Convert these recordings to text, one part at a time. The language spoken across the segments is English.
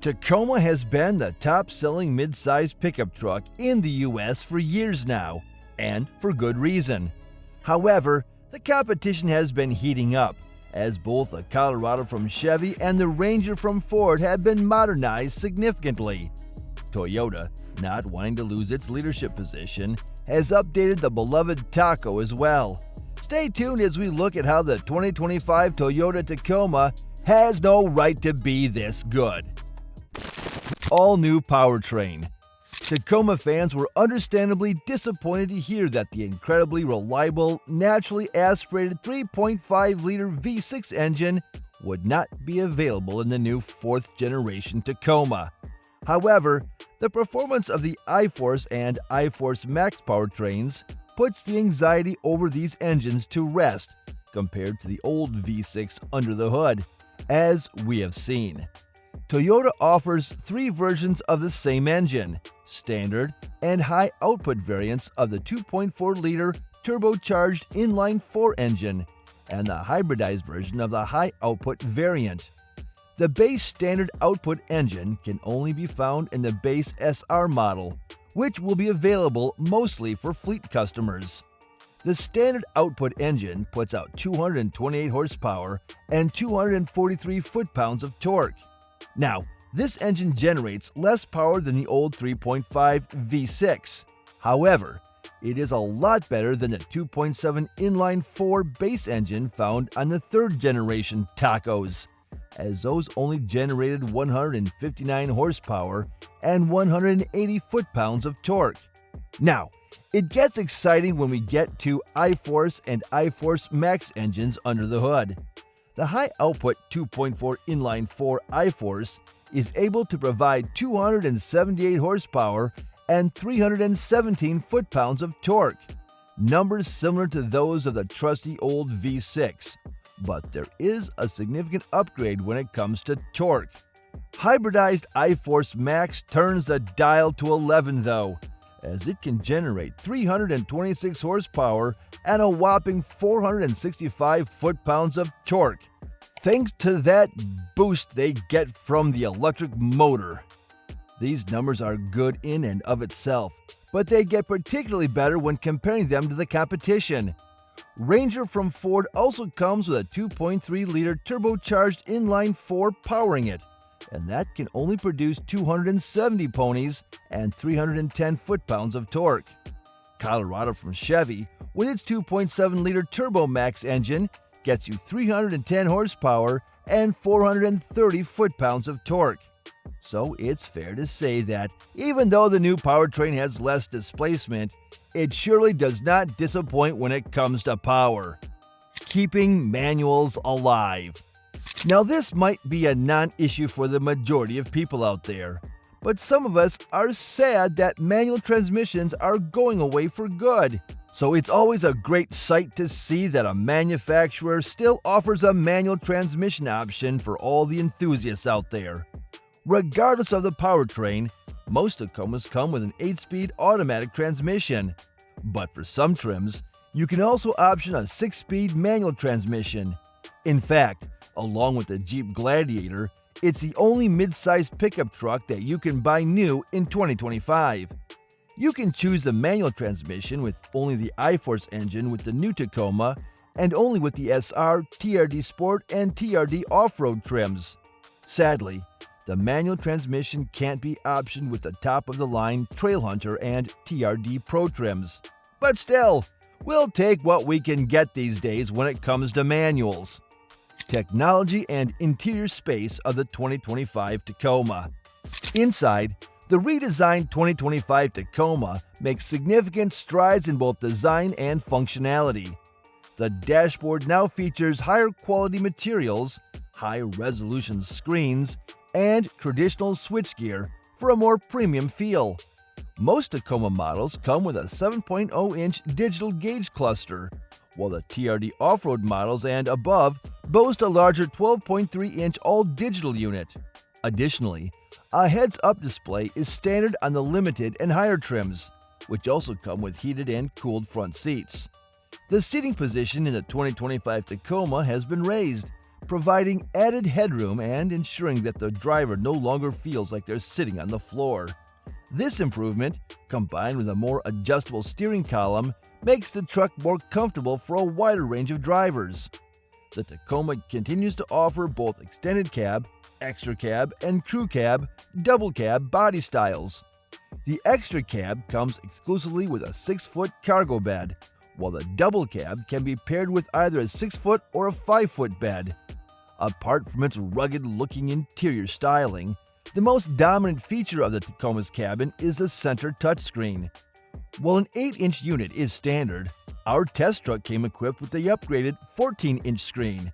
Tacoma has been the top-selling mid-size pickup truck in the U.S. for years now, and for good reason. However, the competition has been heating up, as both the Colorado from Chevy and the Ranger from Ford have been modernized significantly. Toyota, not wanting to lose its leadership position, has updated the beloved Taco as well. Stay tuned as we look at how the 2025 Toyota Tacoma has no right to be this good. All-new powertrain. Tacoma fans were understandably disappointed to hear that the incredibly reliable, naturally aspirated 3.5-liter V6 engine would not be available in the new 4th-generation Tacoma. However, the performance of the iForce and iForce Max powertrains puts the anxiety over these engines to rest compared to the old V6 under the hood, as we have seen. Toyota offers 3 versions of the same engine, standard and high output variants of the 2.4-liter turbocharged inline-4 engine and the hybridized version of the high output variant. The base standard output engine can only be found in the base SR model, which will be available mostly for fleet customers. The standard output engine puts out 228 horsepower and 243 foot-pounds of torque. Now, this engine generates less power than the old 3.5 V6. However, it is a lot better than the 2.7 inline-4 base engine found on the 3rd-generation Tacos, as those only generated 159 horsepower and 180 foot-pounds of torque. Now, it gets exciting when we get to iForce and iForce Max engines under the hood. The high-output 2.4 inline-4 iForce is able to provide 278 horsepower and 317 foot-pounds of torque, numbers similar to those of the trusty old V6, but there is a significant upgrade when it comes to torque. Hybridized iForce Max turns the dial to 11 though, as it can generate 326 horsepower and a whopping 465 foot-pounds of torque, thanks to that boost they get from the electric motor. These numbers are good in and of itself, but they get particularly better when comparing them to the competition. Ranger from Ford also comes with a 2.3-liter turbocharged inline-4 powering it, and that can only produce 270 ponies and 310 foot-pounds of torque. Colorado from Chevy, with its 2.7-liter Turbo Max engine, gets you 310 horsepower and 430 foot-pounds of torque. So it's fair to say that even though the new powertrain has less displacement, it surely does not disappoint when it comes to power. Keeping manuals alive. Now, this might be a non-issue for the majority of people out there, but some of us are sad that manual transmissions are going away for good. So it's always a great sight to see that a manufacturer still offers a manual transmission option for all the enthusiasts out there. Regardless of the powertrain, most Tacomas come with an 8-speed automatic transmission, but for some trims, you can also option a 6-speed manual transmission. In fact, along with the Jeep Gladiator, it's the only mid-sized pickup truck that you can buy new in 2025. You can choose the manual transmission with only the iForce engine with the new Tacoma and only with the SR, TRD Sport, and TRD Off-Road trims. Sadly, the manual transmission can't be optioned with the top-of-the-line Trailhunter and TRD Pro trims. But still, we'll take what we can get these days when it comes to manuals. Technology and interior space of the 2025 Tacoma. Inside, the redesigned 2025 Tacoma makes significant strides in both design and functionality. The dashboard now features higher quality materials, high-resolution screens, and traditional switchgear for a more premium feel. Most Tacoma models come with a 7.0-inch digital gauge cluster, while the TRD off-road models and above boast a larger 12.3-inch all-digital unit. Additionally, a heads-up display is standard on the limited and higher trims, which also come with heated and cooled front seats. The seating position in the 2025 Tacoma has been raised, providing added headroom and ensuring that the driver no longer feels like they're sitting on the floor. This improvement, combined with a more adjustable steering column, makes the truck more comfortable for a wider range of drivers. The Tacoma continues to offer both extended cab, extra cab, and crew cab, double cab body styles. The extra cab comes exclusively with a 6-foot cargo bed, while the double cab can be paired with either a 6-foot or a 5-foot bed. Apart from its rugged-looking interior styling, the most dominant feature of the Tacoma's cabin is the center touchscreen. While an 8-inch unit is standard, our test truck came equipped with the upgraded 14-inch screen.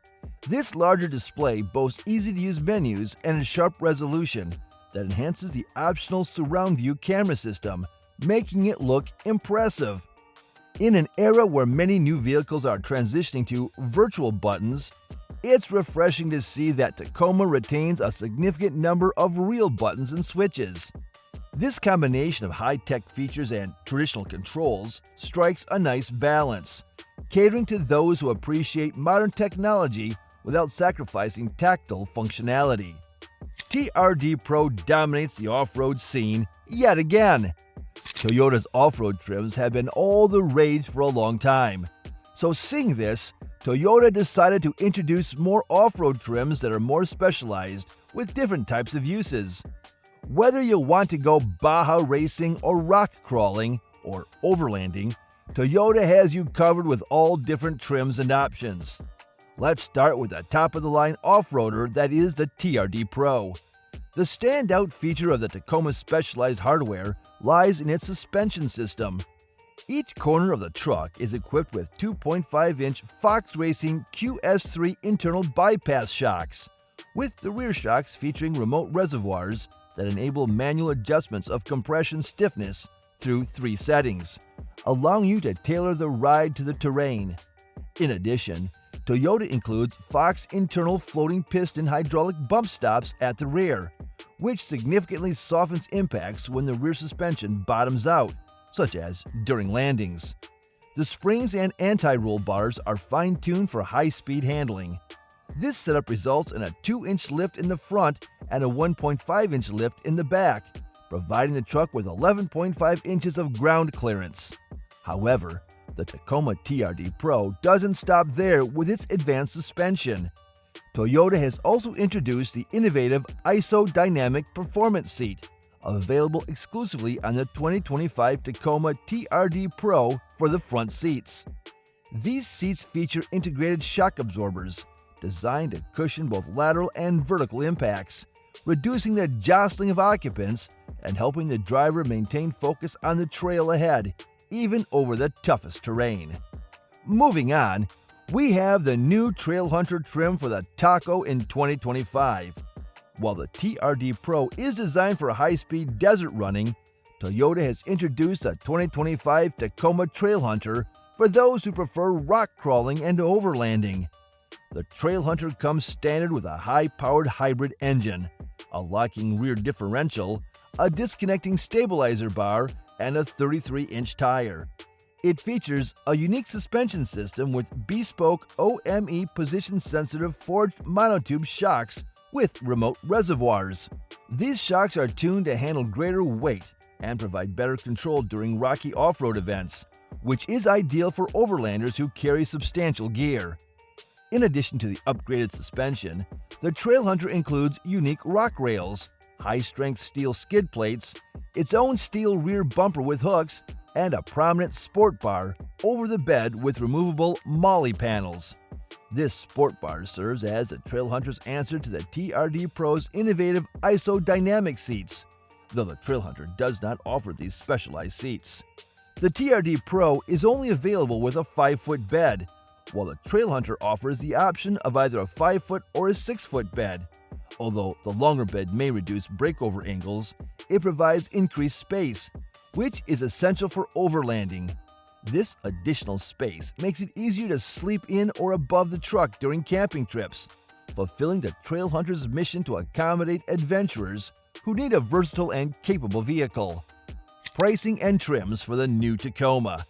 This larger display boasts easy-to-use menus and a sharp resolution that enhances the optional surround view camera system, making it look impressive. In an era where many new vehicles are transitioning to virtual buttons, it's refreshing to see that Tacoma retains a significant number of real buttons and switches. This combination of high-tech features and traditional controls strikes a nice balance, catering to those who appreciate modern technology without sacrificing tactile functionality. TRD Pro dominates the off-road scene yet again. Toyota's off-road trims have been all the rage for a long time. So seeing this, Toyota decided to introduce more off-road trims that are more specialized with different types of uses. Whether you want to go Baja racing or rock crawling or overlanding, Toyota has you covered with all different trims and options. Let's start with the top-of-the-line off-roader that is the TRD Pro. The standout feature of the Tacoma's specialized hardware lies in its suspension system. Each corner of the truck is equipped with 2.5-inch Fox Racing QS3 internal bypass shocks, with the rear shocks featuring remote reservoirs that enable manual adjustments of compression stiffness through 3 settings, allowing you to tailor the ride to the terrain. In addition, Toyota includes Fox internal floating piston hydraulic bump stops at the rear, which significantly softens impacts when the rear suspension bottoms out, such as during landings. The springs and anti-roll bars are fine-tuned for high-speed handling. This setup results in a 2-inch lift in the front and a 1.5-inch lift in the back, providing the truck with 11.5 inches of ground clearance. However, the Tacoma TRD Pro doesn't stop there with its advanced suspension. Toyota has also introduced the innovative ISO Dynamic Performance Seat, available exclusively on the 2025 Tacoma TRD Pro for the front seats. These seats feature integrated shock absorbers designed to cushion both lateral and vertical impacts, reducing the jostling of occupants and helping the driver maintain focus on the trail ahead, even over the toughest terrain. Moving on, we have the new Trail Hunter trim for the Taco in 2025. While the TRD Pro is designed for high-speed desert running, Toyota has introduced a 2025 Tacoma Trail Hunter for those who prefer rock crawling and overlanding. The Trail Hunter comes standard with a high-powered hybrid engine, a locking rear differential, a disconnecting stabilizer bar, and a 33-inch tire. It features a unique suspension system with bespoke OME position-sensitive forged monotube shocks with remote reservoirs. These shocks are tuned to handle greater weight and provide better control during rocky off-road events, which is ideal for overlanders who carry substantial gear. In addition to the upgraded suspension, the Trail Hunter includes unique rock rails, high-strength steel skid plates, its own steel rear bumper with hooks, and a prominent sport bar over the bed with removable MOLLE panels. This sport bar serves as the Trail Hunter's answer to the TRD Pro's innovative ISO Dynamic seats, though the Trail Hunter does not offer these specialized seats. The TRD Pro is only available with a 5-foot bed, while the Trail Hunter offers the option of either a 5-foot or a 6-foot bed. Although the longer bed may reduce breakover angles, it provides increased space, which is essential for overlanding. This additional space makes it easier to sleep in or above the truck during camping trips, fulfilling the Trail Hunter's mission to accommodate adventurers who need a versatile and capable vehicle. Pricing and trims for the new Tacoma.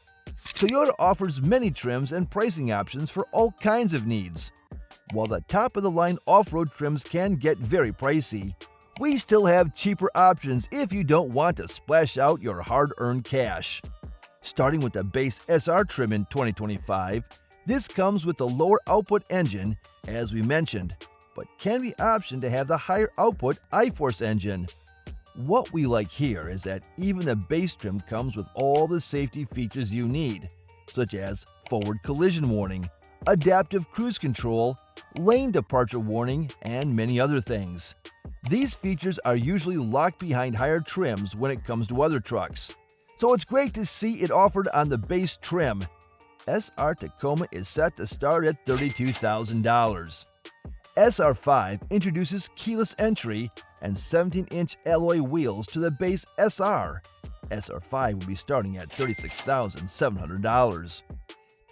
Toyota offers many trims and pricing options for all kinds of needs. While the top-of-the-line off-road trims can get very pricey, we still have cheaper options if you don't want to splash out your hard-earned cash. Starting with the base SR trim in 2025, this comes with the lower output engine, as we mentioned, but can be optioned to have the higher output iForce engine. What we like here is that even the base trim comes with all the safety features you need, such as forward collision warning, adaptive cruise control, lane departure warning, and many other things. These features are usually locked behind higher trims when it comes to other trucks, so it's great to see it offered on the base trim. SR Tacoma is set to start at $32,000. SR5 introduces keyless entry and 17-inch alloy wheels to the base SR. SR5 will be starting at $36,700.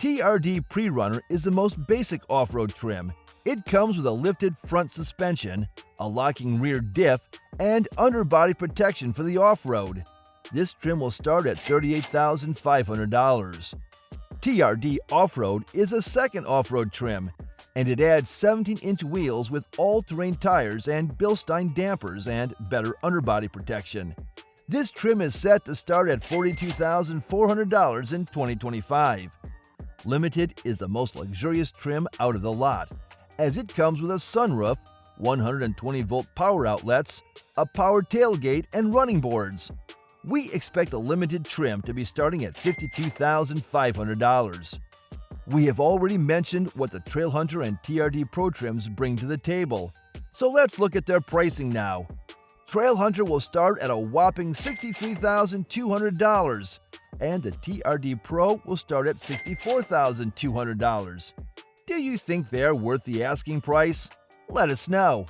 TRD Pre-Runner is the most basic off-road trim. It comes with a lifted front suspension, a locking rear diff, and underbody protection for the off-road. This trim will start at $38,500. TRD Off-Road is a second off-road trim, and it adds 17-inch wheels with all-terrain tires and Bilstein dampers and better underbody protection. This trim is set to start at $42,400 in 2025. Limited is the most luxurious trim out of the lot, as it comes with a sunroof, 120-volt power outlets, a power tailgate, and running boards. We expect the limited trim to be starting at $52,500. We have already mentioned what the Trailhunter and TRD Pro trims bring to the table, so let's look at their pricing now. Trailhunter will start at a whopping $63,200, and the TRD Pro will start at $64,200. Do you think they are worth the asking price? Let us know.